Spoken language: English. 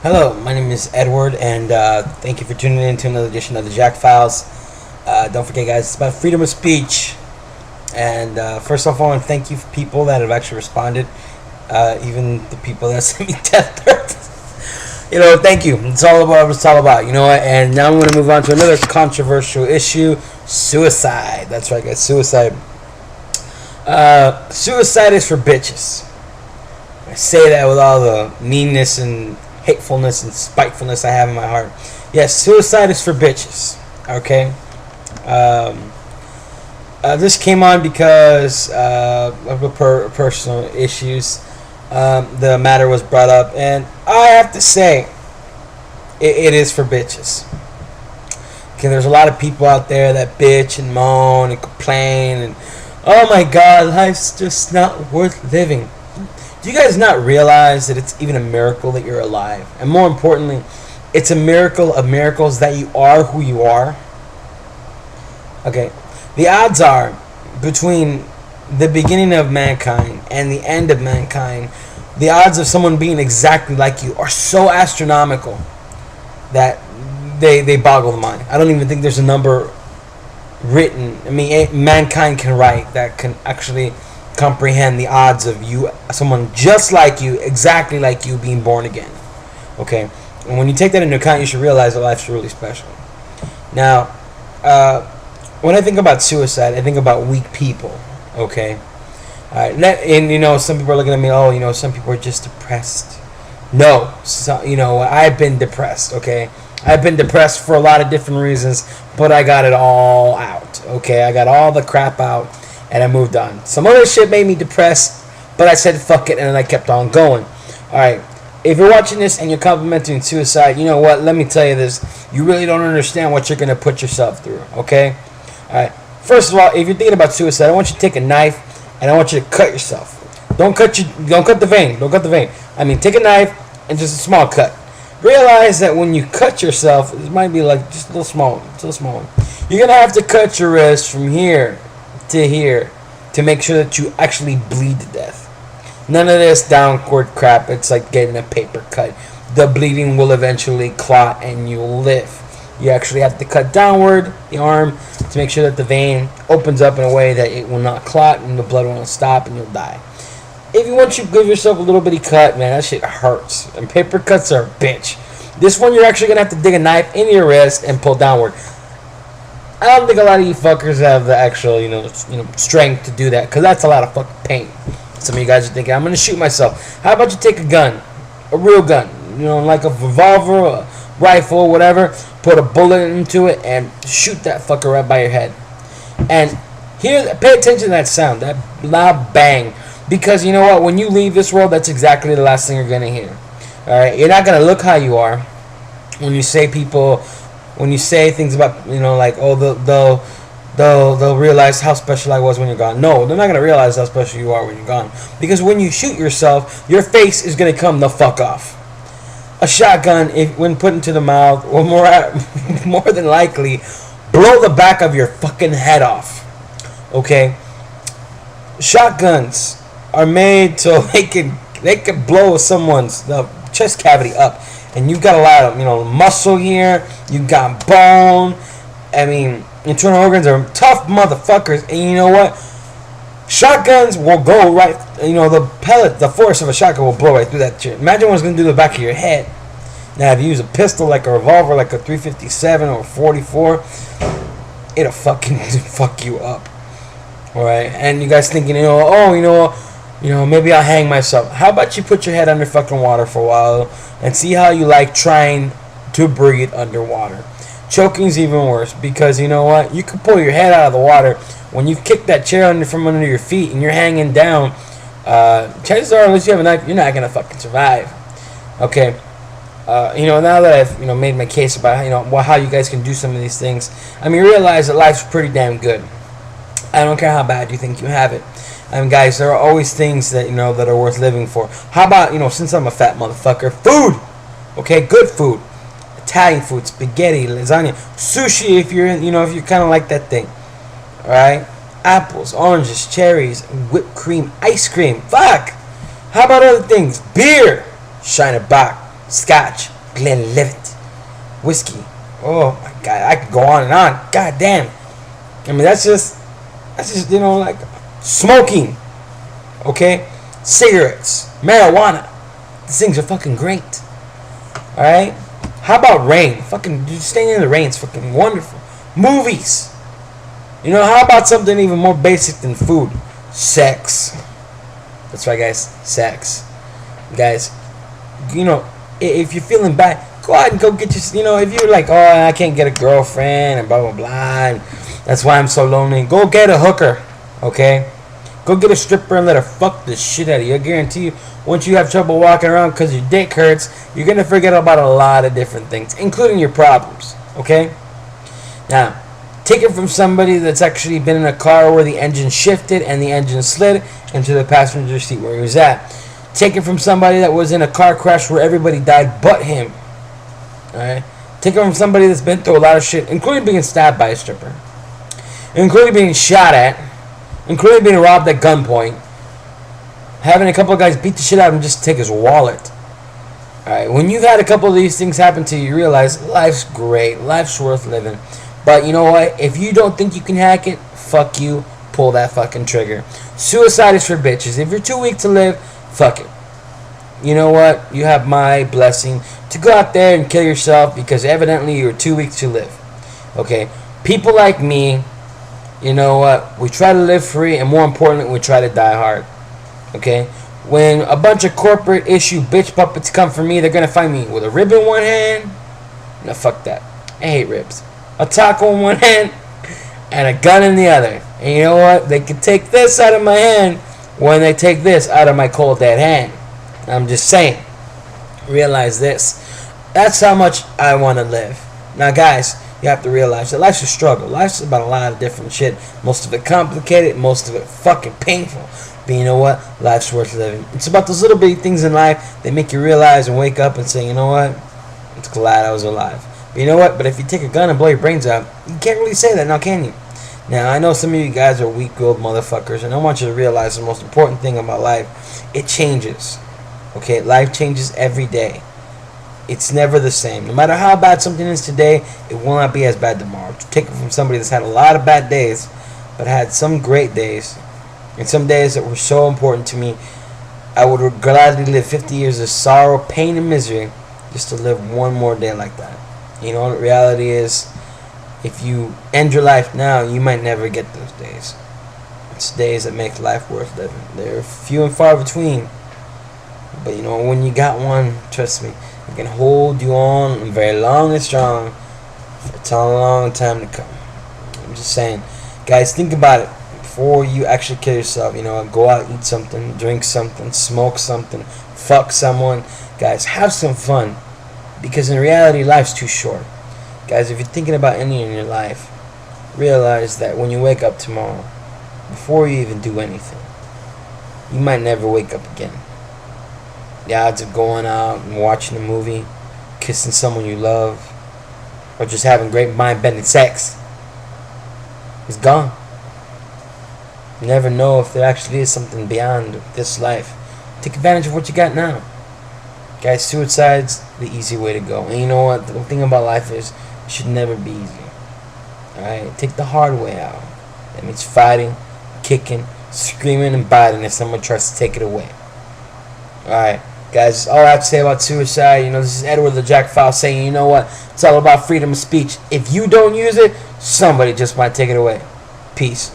Hello, my name is Edward, and thank you for tuning in to another edition of the Jack Files. Don't forget, guys, it's about freedom of speech. And first off, I want to thank you for people that have actually responded, even the people that sent me death threats. Thank you. It's all about what it's all about. You know what? And now I'm going to move on to another controversial issue: suicide. That's right, guys. Suicide. Suicide is for bitches. I say that with all the meanness and hatefulness and spitefulness I have in my heart. Yes, suicide is for bitches. Okay. This came on because of personal issues. The matter was brought up, and I have to say, it is for bitches. Okay, there's a lot of people out there that bitch and moan and complain and, oh my God, life's just not worth living. Do you guys not realize that it's even a miracle that you're alive? And more importantly, it's a miracle of miracles that you are who you are. Okay, the odds are between the beginning of mankind and the end of mankind, the odds of someone being exactly like you are so astronomical that they boggle the mind. I don't even think there's a number written. I mean, mankind can write that can actually comprehend the odds of you, someone just like you, exactly like you, being born again. Okay, and when you take that into account, you should realize that life's really special. Now, when I think about suicide, I think about weak people. Okay, and some people are looking at me. Oh, some people are just depressed. No, I've been depressed. Okay, I've been depressed for a lot of different reasons, but I got it all out. Okay, I got all the crap out. And I moved on. Some other shit made me depressed, but I said fuck it, and then I kept on going. Alright, if you're watching this and you're complimenting suicide, you know what? Let me tell you this. You really don't understand what you're going to put yourself through, okay? Alright, first of all, if you're thinking about suicide, I want you to take a knife, and I want you to cut yourself. Don't cut the vein. Don't cut the vein. I mean, take a knife, and just a small cut. Realize that when you cut yourself, it might be like just a little small one. You're going to have to cut your wrist from here to here to make sure that you actually bleed to death. None of this downward crap. It's like getting a paper cut. The bleeding will eventually clot and you'll live. You actually have to cut downward the arm to make sure that the vein opens up in a way that it will not clot and the blood won't stop and you'll die. If you want to give yourself a little bitty cut, man, that shit hurts. And paper cuts are a bitch. This one, you're actually gonna have to dig a knife into your wrist and pull downward. I don't think a lot of you fuckers have the actual, strength to do that, because that's a lot of fucking pain. Some of you guys are thinking, I'm going to shoot myself. How about you take a gun, a real gun, like a revolver, a rifle, whatever, put a bullet into it, and shoot that fucker right by your head. And pay attention to that sound, that loud bang, because you know what, when you leave this world, that's exactly the last thing you're going to hear. Alright, you're not going to look how you are when you say things about, like, oh, they'll realize how special I was when you're gone. No, they're not going to realize how special you are when you're gone. Because when you shoot yourself, your face is going to come the fuck off. A shotgun, when put into the mouth, will more than likely blow the back of your fucking head off. Okay? Shotguns are made so they can blow someone's chest cavity up. And you've got a lot of, muscle here. You've got bone. I mean, internal organs are tough motherfuckers. And you know what? Shotguns will go right. The force of a shotgun will blow right through that shit. Imagine what it's going to do to the back of your head. Now, if you use a pistol like a revolver, like a 357 or 44, it'll fucking fuck you up. Alright? And you guys thinking, maybe I'll hang myself. How about you put your head under fucking water for a while and see how you like trying to breathe underwater. Choking's even worse because you know what? You can pull your head out of the water when you kick that chair from under your feet and you're hanging down. Chances are, unless you have a knife, you're not gonna fucking survive. Okay. Now that I've made my case about how you guys can do some of these things, I mean, realize that life's pretty damn good. I don't care how bad you think you have it. I mean, guys, there are always things that that are worth living for. How about since I'm a fat motherfucker, food? Okay, good food, Italian food, spaghetti, lasagna, sushi. If you're if you're kind of like that thing, all right. Apples, oranges, cherries, whipped cream, ice cream. Fuck. How about other things? Beer, Shiner Bock, Scotch, Glenlivet, whiskey. Oh my God, I could go on and on. God damn. I mean, that's just like smoking. Okay, cigarettes, marijuana. These things are fucking great. All right. How about rain? Fucking just staying in the rain is fucking wonderful. Movies. You know, how about something even more basic than food? Sex. That's right, guys. Sex. Guys, you know, if you're feeling bad, go out and go get your, you know, if you're like, oh, I can't get a girlfriend and blah, blah, blah, and that's why I'm so lonely, go get a hooker, okay? Go get a stripper and let her fuck the shit out of you. I guarantee you, once you have trouble walking around because your dick hurts, you're going to forget about a lot of different things, including your problems, okay? Now, take it from somebody that's actually been in a car where the engine shifted and the engine slid into the passenger seat where he was at. Take it from somebody that was in a car crash where everybody died but him. Alright? Take it from somebody that's been through a lot of shit, including being stabbed by a stripper, including being shot at, including being robbed at gunpoint, having a couple of guys beat the shit out of him just to take his wallet. Alright? When you've had a couple of these things happen to you, you realize life's great, life's worth living. But you know what? If you don't think you can hack it, fuck you. Pull that fucking trigger. Suicide is for bitches. If you're too weak to live, fuck it. You know what? You have my blessing to go out there and kill yourself because evidently you're too weak to live. Okay? People like me, you know what? We try to live free, and more importantly, we try to die hard. Okay? When a bunch of corporate issue bitch puppets come for me, they're gonna find me with a rib in one hand. No, fuck that. I hate ribs. A taco in one hand and a gun in the other. And you know what? They can take this out of my hand when they take this out of my cold dead hand. I'm just saying. Realize this. That's how much I want to live. Now, guys, you have to realize that life's a struggle. Life's about a lot of different shit. Most of it complicated. Most of it fucking painful. But you know what? Life's worth living. It's about those little bitty things in life that make you realize and wake up and say, you know what? I'm glad I was alive. But you know what? But if you take a gun and blow your brains out, you can't really say that now, can you? Now, I know some of you guys are weak-willed motherfuckers, and I want you to realize the most important thing about life, it changes. Okay? Life changes every day. It's never the same. No matter how bad something is today, it will not be as bad tomorrow. Take it from somebody that's had a lot of bad days, but had some great days, and some days that were so important to me. I would gladly live 50 years of sorrow, pain, and misery just to live one more day like that. You know, the reality is, if you end your life now, you might never get those days. It's days that make life worth living. They're few and far between. But you know, when you got one, trust me, it can hold you on very long and strong for a long time to come. I'm just saying. Guys, think about it. Before you actually kill yourself, you know, go out, eat something, drink something, smoke something, fuck someone. Guys, have some fun. Because in reality, life's too short. Guys, if you're thinking about ending in your life, realize that when you wake up tomorrow, before you even do anything, you might never wake up again. The odds of going out and watching a movie, kissing someone you love, or just having great mind-bending sex is gone. You never know if there actually is something beyond this life. Take advantage of what you got now. Guys, suicide's the easy way to go. And you know what? The thing about life is, it should never be easy. Alright? Take the hard way out. That means fighting, kicking, screaming, and biting if someone tries to take it away. Alright, guys, all I have to say about suicide, you know, this is Edward the Jack File saying, you know what? It's all about freedom of speech. If you don't use it, somebody just might take it away. Peace.